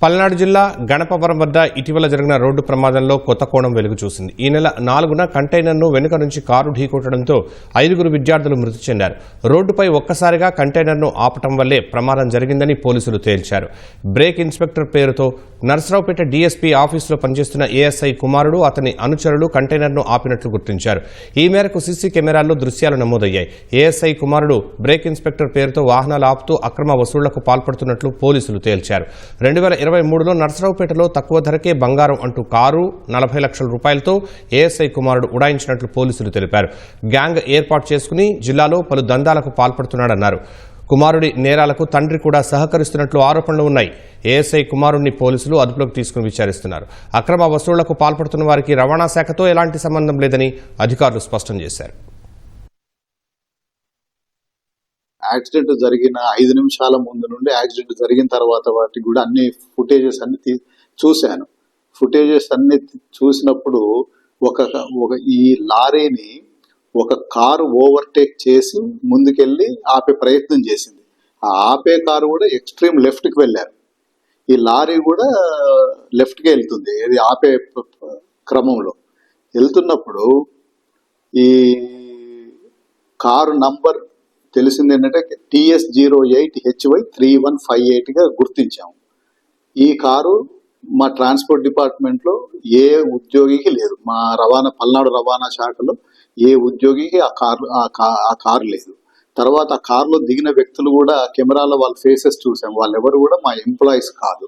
పల్నాడు జిల్లా గణపవరం వద్ద ఇటీవల జరిగిన రోడ్డు ప్రమాదంలో కొత్త కోణం వెలుగు చూసింది. ఈ నెల 4న కంటైనర్ను వెనుక నుంచి కారు ఢీకొట్టడంతో 5 విద్యార్థులు మృతి చెందారు. రోడ్డుపై ఒక్కసారిగా కంటైనర్ను ఆపటం వల్లే ప్రమాదం జరిగిందని పోలీసులు తేల్చారు. బ్రేక్ ఇన్స్పెక్టర్ పేరుతో నర్సరావుపేట డీఎస్పీ ఆఫీసులో పనిచేస్తున్న ఏఎస్ఐ కుమారుడు, అతని అనుచరులు కంటైనర్ను ఆపినట్లు గుర్తించారు. ఈ మేరకు సీసీ కెమెరాల్లో దృశ్యాలు నమోదయ్యాయి. ఏఎస్ఐ కుమారుడు బ్రేక్ ఇన్స్పెక్టర్ పేరుతో వాహనాలు ఆపుతూ అక్రమ వసూళ్లకు పాల్పడుతున్నట్లు పోలీసులు తేల్చారు. 2023లో నర్సరావుపేటలో తక్కువ ధరకే బంగారం అంటూ కారు 40 లక్షల రూపాయలతో ఏఎస్ఐ కుమారుడు ఉడాయించినట్లు పోలీసులు తెలిపారు. గ్యాంగ్ ఏర్పాటు చేసుకుని జిల్లాలో పలు దందాలకు పాల్పడుతున్నాడన్నారు. కుమారుడి నేరాలకు తండ్రి కూడా సహకరిస్తున్నట్లు ఆరోపణలు ఉన్నాయి. ఏఎస్ఐ కుమారుడిని పోలీసులు అదుపులోకి తీసుకుని విచారిస్తున్నారు. అక్రమ వసూళ్లకు పాల్పడుతున్న వారికి రవాణా శాఖతో ఎలాంటి సంబంధం లేదని అధికారులు స్పష్టం చేశారు. యాక్సిడెంట్ జరిగిన 5 నిమిషాల ముందు నుండి యాక్సిడెంట్ జరిగిన తర్వాత వాటికి కూడా అన్ని ఫుటేజెస్ అన్ని చూశాను. ఫుటేజెస్ అన్ని చూసినప్పుడు ఒక ఈ లారీని ఒక కారు ఓవర్టేక్ చేసి ముందుకెళ్ళి ఆపే ప్రయత్నం చేసింది. ఆ ఆపే కారు కూడా ఎక్స్ట్రీమ్ లెఫ్ట్కి వెళ్ళారు. ఈ లారీ కూడా లెఫ్ట్కి వెళ్తుంది. ఇది ఆపే క్రమంలో వెళ్తున్నప్పుడు ఈ కారు నంబర్ తెలిసింది ఏంటంటే TS08HY3158గా గుర్తించాము. ఈ కారు మా ట్రాన్స్పోర్ట్ డిపార్ట్మెంట్లో ఏ ఉద్యోగికి లేదు. మా పల్నాడు రవాణా శాఖలో ఏ ఉద్యోగికి ఆ కారు లేదు. తర్వాత ఆ కారులో దిగిన వ్యక్తులు కూడా కెమెరాలో వాళ్ళ ఫేసెస్ చూసాం. వాళ్ళెవరు కూడా మా ఎంప్లాయీస్ కాదు.